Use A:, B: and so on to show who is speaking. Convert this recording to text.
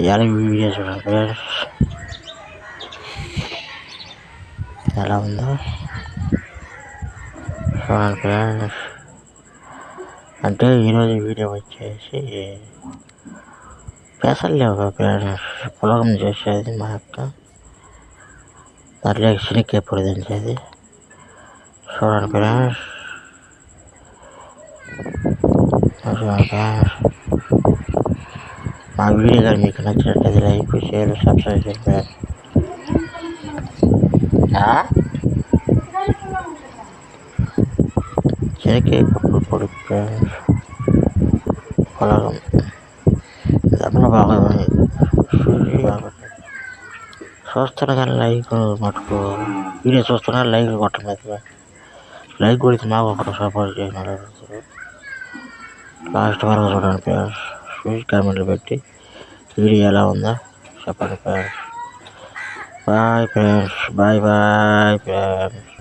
A: ఇవాళ వీడియో చూడండి ఫ్రెండ్స్, ఎలా ఉందో చూడండి ఫ్రెండ్స్. అంటే ఈరోజు వీడియో వచ్చేసి పెసలు లేవు ఫ్రెండ్స్, పులగం చేసేది మా అక్క, దాంట్లో శనక్కాయ పొడి దించేది. చూడండి ఫ్రెండ్స్, మా వీడియో కానీ మీకు నచ్చినట్లయితే లైక్, షేర్, సబ్స్క్రైబ్ చేయండి. శనక్కాయ పొడి ఫ్రెండ్స్, పొలగం డబ్బులు బాగా చూస్తున్నా కానీ లైక్ మటుకు వీడియో చూస్తున్నా లైక్ కొట్టలేదు. లైక్ కొడితే మాకు ఒకటి సపోర్ట్ చేయండి. లాస్ట్ వరకు చూడండి ఫ్రెండ్స్, చూసి కామెంట్లు పెట్టి వీడియో ఎలా ఉందో చెప్పండి friends. Bye friends, bye friends.